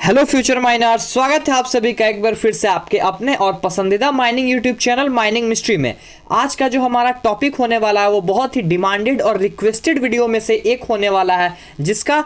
Hello future miners, स्वागत है आप सभी का एक बार फिर से आपके अपने और पसंदीदा mining YouTube channel mining mystery में। आज का जो हमारा टॉपिक होने वाला है वो बहुत ही डिमांडेड और रिक्वेस्टेड वीडियो में से एक होने वाला है, जिसका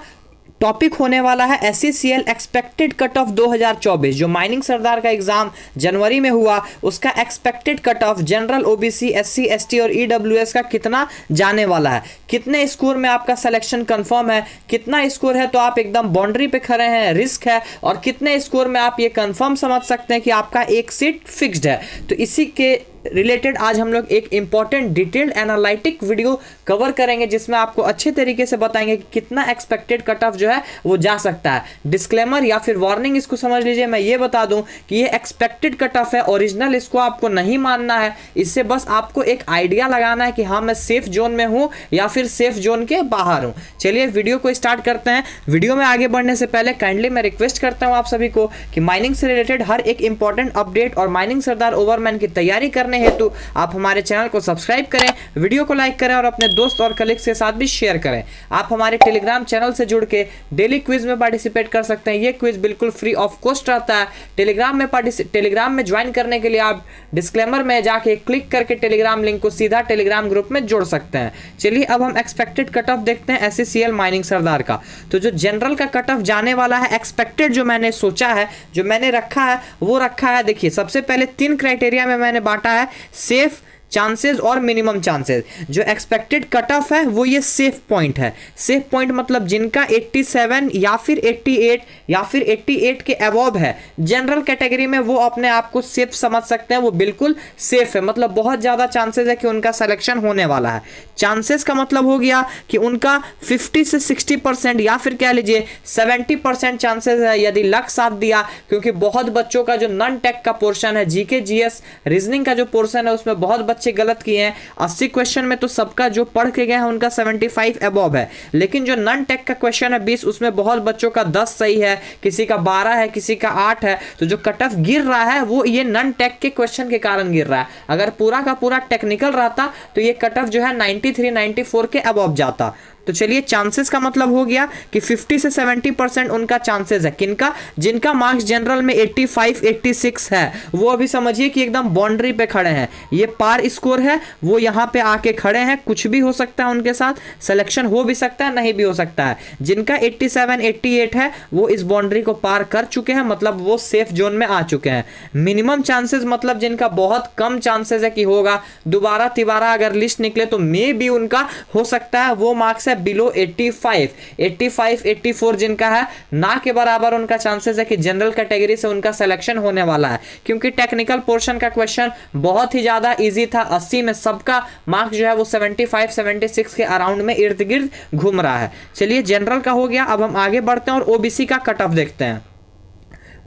टॉपिक होने वाला है SCCL एक्सपेक्टेड कट ऑफ 2024। जो माइनिंग सरदार का एग्जाम जनवरी में हुआ उसका expected cut off general OBC SC ST और EWS का कितना जाने वाला है, कितने स्कोर में आपका सिलेक्शन कंफर्म है, कितना स्कोर है तो आप एकदम बाउंड्री पे खड़े हैं, रिस्क है, और कितने स्कोर में आप ये कंफर्म समझ सकते हैं कि आपका एक सीट फिक्स्ड है। तो इसी के रिलेटेड आज हम लोग एक important detailed analytic video cover करेंगे, जिसमें आपको अच्छे तरीके से बताएंगे कि कितना एक्सपेक्टेड कट ऑफ जो है वो जा सकता है। डिस्क्लेमर या फिर वार्निंग इसको समझ लीजिए, मैं ये बता दूं कि ये एक्सपेक्टेड कट ऑफ है, ओरिजिनल इसको आपको नहीं मानना है। इससे बस आपको एक आइडिया लगाना है कि हाँ मैं सेफ जोन में हूं या फिर सेफ जोन के बाहर हूं। चलिए वीडियो को स्टार्ट करते हैं। वीडियो में आगे बढ़ने से पहले काइंडली मैं रिक्वेस्ट करता हूं आप सभी को कि माइनिंग से रिलेटेड हर एक इंपॉर्टेंट अपडेट और माइनिंग सरदार ओवरमैन की तैयारी करने हेतु आप हमारे चैनल को सब्सक्राइब करें, वीडियो को लाइक करें और अपने दोस्त और कलीग्स के साथ भी शेयर करें। आप हमारे टेलीग्राम चैनल से जुड़ के डेली क्विज में पार्टिसिपेट कर सकते हैं। ये क्विज बिल्कुल फ्री ऑफ कॉस्ट रहता है। टेलीग्राम में ज्वाइन करने के लिए आप डिस्क्लेमर में जाके क्लिक करके टेलीग्राम लिंक को सीधा टेलीग्राम ग्रुप में जोड़ सकते हैं। चलिए अब हम एक्सपेक्टेड कट ऑफ देखते हैं SCCL माइनिंग सरदार का। तो जो जनरल का कट ऑफ जाने वाला है एक्सपेक्टेड, जो मैंने सोचा है, जो मैंने रखा है वो रखा है। देखिए सबसे पहले 3 क्राइटेरिया में मैंने बांटा है, सेफ, चांसेस और मिनिमम चांसेस। जो एक्सपेक्टेड कट ऑफ है वो ये सेफ पॉइंट है। सेफ पॉइंट मतलब जिनका 87 या फिर 88 या फिर 88 के अबव है, जनरल कैटेगरी में वो अपने आप को सेफ समझ सकते हैं, वो बिल्कुल सेफ है। मतलब बहुत ज़्यादा चांसेस है कि उनका सिलेक्शन होने वाला है। चांसेस का मतलब हो गया कि उनका 50 से 60% या फिर कह लीजिए 70% चांसेस है यदि लक साथ दिया, क्योंकि बहुत बच्चों का जो नॉन टेक का पोर्शन है, GK GS रीजनिंग का जो पोर्शन है उसमें बहुत बच्चे गलत किए हैं। 80 क्वेश्चन में तो सबका जो पढ़ के गए हैं उनका 75 अबव है, लेकिन जो नॉन टेक का क्वेश्चन है 20, उसमें बहुत बच्चों का 10 सही है, किसी का 12 है, किसी का 8 है। तो जो कट ऑफ गिर रहा है वो ये नॉन टेक के क्वेश्चन के कारण गिर रहा है। अगर पूरा का पूरा टेक्निकल रहता तो ये कट ऑफ जो है 93 94 के अबव जाता। तो चलिए चांसेस का मतलब हो गया कि 50 से 70% उनका चांसेस है। किनका? जिनका मार्क्स जनरल में 85 86 है, वो अभी समझिए कि एकदम बाउंड्री पे खड़े हैं। ये पार स्कोर है, वो यहाँ पे आके खड़े हैं। कुछ भी हो सकता है उनके साथ, सिलेक्शन हो भी सकता है, नहीं भी हो सकता है। जिनका 87 88 है वो इस बाउंड्री को पार कर चुके हैं, मतलब वो सेफ जोन में आ चुके हैं। मिनिमम चांसेस मतलब जिनका बहुत कम चांसेस है कि होगा, दोबारा तिबारा अगर लिस्ट निकले तो मे भी उनका हो सकता है, वो मार्क्स बिलो 85 84 जिनका है, ना के बराबर उनका चांसेस है कि जनरल कैटेगरी से उनका सिलेक्शन होने वाला है। क्योंकि टेक्निकल पोर्शन का क्वेश्चन बहुत ही ज्यादा इजी था। 80 में सबका मार्क्स जो है वो 75 76 के अराउंड में इर्द गिर्द घूम रहा है। चलिए जनरल का हो गया, अब हम आगे बढ़ते हैं और OBC का कट ऑफ देखते हैं।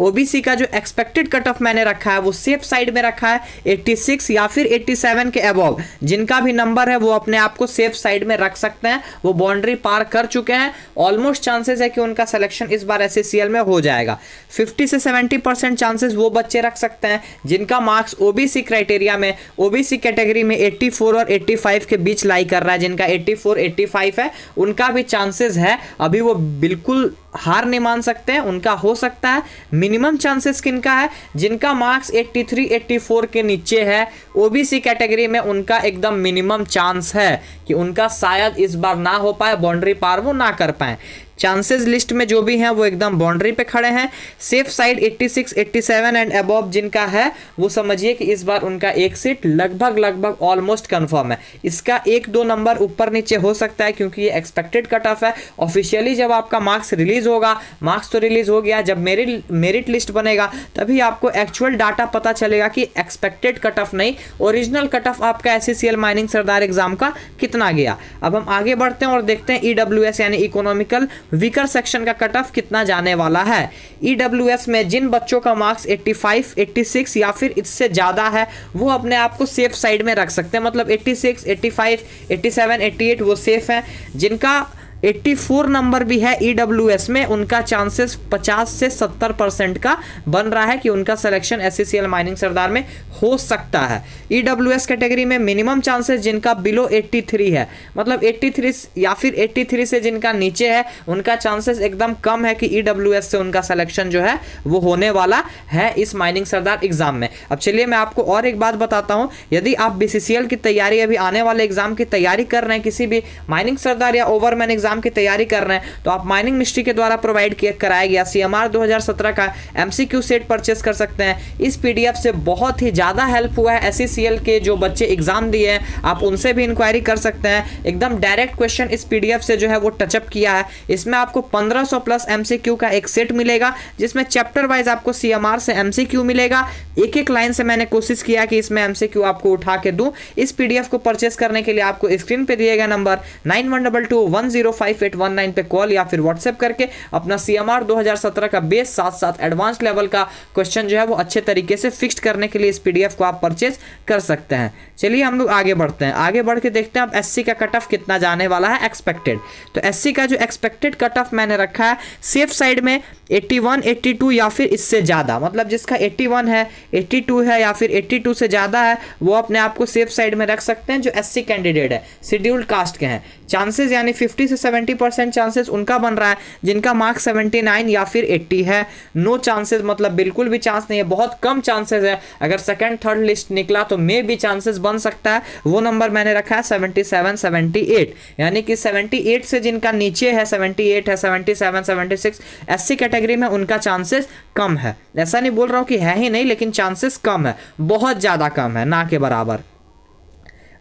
OBC का जो एक्सपेक्टेड कट ऑफ मैंने रखा है वो सेफ साइड में रखा है, 86 या फिर 87 के अबव। जिनका भी नंबर है वो अपने आप को सेफ साइड में रख सकते हैं, वो बाउंड्री पार कर चुके हैं। ऑलमोस्ट चांसेस है कि उनका सिलेक्शन इस बार SCCL में हो जाएगा। 50 से 70% चांसेस वो बच्चे रख सकते हैं जिनका मार्क्स OBC क्राइटेरिया में, OBC कैटेगरी में 84 और 85 के बीच लाई कर रहा है। जिनका 84 85 है उनका भी चांसेस है, अभी वो बिल्कुल हार नहीं मान सकते हैं, उनका हो सकता है। मिनिमम चांसेस किनका है? जिनका मार्क्स 83 84 के नीचे है, OBC कैटेगरी में उनका एकदम मिनिमम चांस है कि उनका शायद इस बार ना हो पाए, बाउंड्री पार वो ना कर पाए। चांसेस लिस्ट में जो भी हैं वो एकदम बाउंड्री पे खड़े हैं। सेफ साइड 86 87 एंड अबव जिनका है वो समझिए कि इस बार उनका एक सीट लगभग ऑलमोस्ट कंफर्म है। इसका 1-2 नंबर ऊपर नीचे हो सकता है, क्योंकि ये एक्सपेक्टेड कट ऑफ है। ऑफिशियली जब आपका मार्क्स रिलीज होगा, मार्क्स तो रिलीज हो गया, जब मेरिट लिस्ट बनेगा तभी आपको एक्चुअल डाटा पता चलेगा कि एक्सपेक्टेड कट ऑफ नहीं, ओरिजिनल कट ऑफ आपका SCCL माइनिंग सरदार एग्जाम का कितना गया। अब हम आगे बढ़ते हैं और देखते हैं EWS यानी इकोनॉमिकल वीकर सेक्शन का कट ऑफ कितना जाने वाला है। EWS में जिन बच्चों का मार्क्स 85 86 या फिर इससे ज्यादा है वो अपने आप को सेफ साइड में रख सकते हैं। मतलब 86 85 87 88 वो सेफ है। जिनका 84 नंबर भी है ईडब्ल्यूएस में, उनका चांसेस 50 से 70% का बन रहा है कि उनका सिलेक्शन एससीसीएल माइनिंग सरदार में हो सकता है। ईडब्ल्यूएस कैटेगरी में मिनिमम चांसेस जिनका बिलो 83 है, मतलब 83 या फिर 83 से जिनका नीचे है, उनका चांसेस एकदम कम है कि ईडब्ल्यूएस से उनका सिलेक्शन जो है वो होने वाला है इस माइनिंग सरदार एग्जाम में। अब चलिए मैं आपको और एक बात बताता हूं, यदि आप बीसीसीएल की तैयारी, अभी आने वाले एग्जाम की तैयारी कर रहे हैं, किसी भी माइनिंग सरदार या ओवरमैन एग्जाम की तैयारी कर रहे हैं, तो आप माइनिंग मिस्ट्री के द्वारा प्रोवाइड कराया गया सीएमआर 2017 का एमसीक्यू सेट परचेस कर सकते हैं। इस पीडीएफ से बहुत ही ज्यादा हेल्प हुआ है एससीसीएल के जो बच्चे एग्जाम दिए हैं, आप उनसे भी इंक्वायरी कर सकते हैं। एकदम डायरेक्ट क्वेश्चन इस पीडीएफ से जो है वो टचअप किया है। इसमें आपको 1500 प्लस एमसीक्यू का एक सेट मिलेगा, जिसमें चैप्टर वाइज आपको सीएमआर से एमसीक्यू मिलेगा। एक एक लाइन से मैंने कोशिश किया कि इसमें एमसीक्यू आपको उठा के दूं। इस पीडीएफ को परचेस करने के लिए आपको स्क्रीन पे दिए गए नंबर 9122105819 पे कॉल या फिर व्हाट्सएप करके अपना सीएमआर 2017 का बेस साथ साथ एडवांस लेवल का क्वेश्चन जो है वो अच्छे तरीके से फिक्स्ड करने के लिए इस पीडीएफ को आप परचेस कर सकते हैं। चलिए हम लोग आगे बढ़ते हैं, आगे बढ़ के देखते हैं अब एससी का कट ऑफ कितना जाने वाला है एक्सपेक्टेड। तो एससी का जो एक्सपेक्टेड कट ऑफ मैंने रखा है सेफ साइड में 81, 82 या फिर इससे ज़्यादा, मतलब जिसका 81 है, 82 है या फिर 82 से ज़्यादा है, वो अपने आप को सेफ साइड में रख सकते हैं जो एससी कैंडिडेट है, शेड्यूल्ड कास्ट के हैं। चांसेस यानी 50 से 70% चांसेस उनका बन रहा है जिनका मार्क 79 या फिर 80 है। नो चांसेस मतलब बिल्कुल भी चांस नहीं है, बहुत कम चांसेस है। अगर सेकंड थर्ड लिस्ट निकला तो मे भी चांसेस बन सकता है। वो नंबर मैंने रखा है 77, 78, यानी कि 78 से जिनका नीचे है, 78 है, 77, 76 एससी कैटेगरी में उनका चांसेस कम है। ऐसा नहीं बोल रहा हूँ कि है ही नहीं, लेकिन चांसेस कम है, बहुत ज़्यादा कम है, ना के बराबर।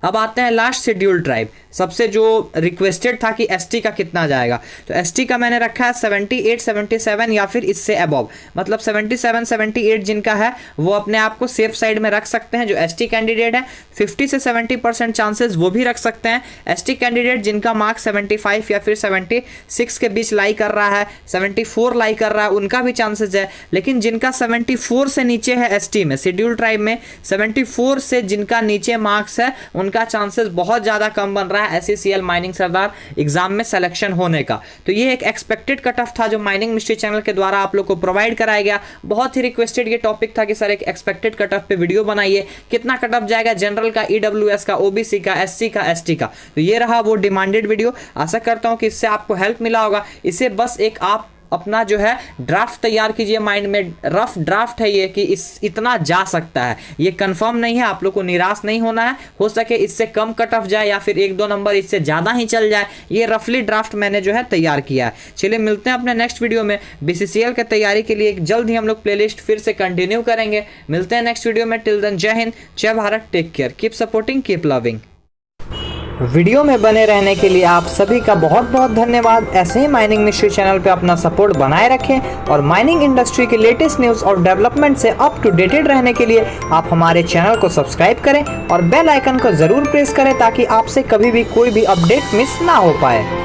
अब आते हैं लास्ट शेड्यूल्ड ट्राइब, सबसे जो रिक्वेस्टेड था कि एसटी का कितना जाएगा। तो एसटी का मैंने रखा है 78, 77 या फिर इससे अबव, मतलब 77, 78 जिनका है वो अपने आप को सेफ साइड में रख सकते हैं जो एसटी कैंडिडेट है। 50 से 70% चांसेस वो भी रख सकते हैं। एसटी कैंडिडेट जिनका मार्क 75 या फिर 76 के बीच लाई कर रहा है, 74 लाई कर रहा है, उनका भी चांसेस है। लेकिन जिनका 74 से नीचे है एसटी में, शेड्यूल्ड ट्राइब में 74 से जिनका नीचे मार्क्स है, उनका चांसेस बहुत ज़्यादा कम बन रहा है एससीसीएल माइनिंग सरदार एग्जाम में सिलेक्शन होने का। तो ये एक एक्सपेक्टेड कट ऑफ था जो माइनिंग मिस्ट्री चैनल के द्वारा आप लोग को प्रोवाइड कराया गया। बहुत ही रिक्वेस्टेड ये टॉपिक था कि सर एक एक्सपेक्टेड कट ऑफ पे वीडियो बनाइए, कितना कट ऑफ जाएगा जनरल का, ईडब्ल्यूएस का, ओबीसी का, एससी का, एसटी का। तो ये रहा वो डिमांडेड वीडियो। आशा करता हूं कि इससे आपको हेल्प मिला होगा। इसे बस एक आप अपना जो है ड्राफ्ट तैयार कीजिए माइंड में, रफ ड्राफ्ट है ये कि इतना जा सकता है, ये कंफर्म नहीं है। आप लोग को निराश नहीं होना है, हो सके इससे कम कट ऑफ जाए या फिर 1-2 नंबर इससे ज़्यादा ही चल जाए। ये रफली ड्राफ्ट मैंने जो है तैयार किया है। चलिए मिलते हैं अपने नेक्स्ट वीडियो में। बीसीसीएल की तैयारी के लिए जल्द ही हम लोग प्लेलिस्ट फिर से कंटिन्यू करेंगे। मिलते हैं नेक्स्ट वीडियो में। टिल देन जय हिंद, जय Bharat, take care, keep supporting, keep loving. Video में बने रहने के लिए आप सभी का बहुत बहुत धन्यवाद। ऐसे ही माइनिंग मिस्ट्री चैनल पे अपना सपोर्ट बनाए रखें और माइनिंग इंडस्ट्री के लेटेस्ट न्यूज़ और डेवलपमेंट से अप टू डेटेड रहने के लिए आप हमारे चैनल को सब्सक्राइब करें और बेल आइकन को ज़रूर प्रेस करें ताकि आपसे कभी भी कोई भी अपडेट मिस ना हो पाए।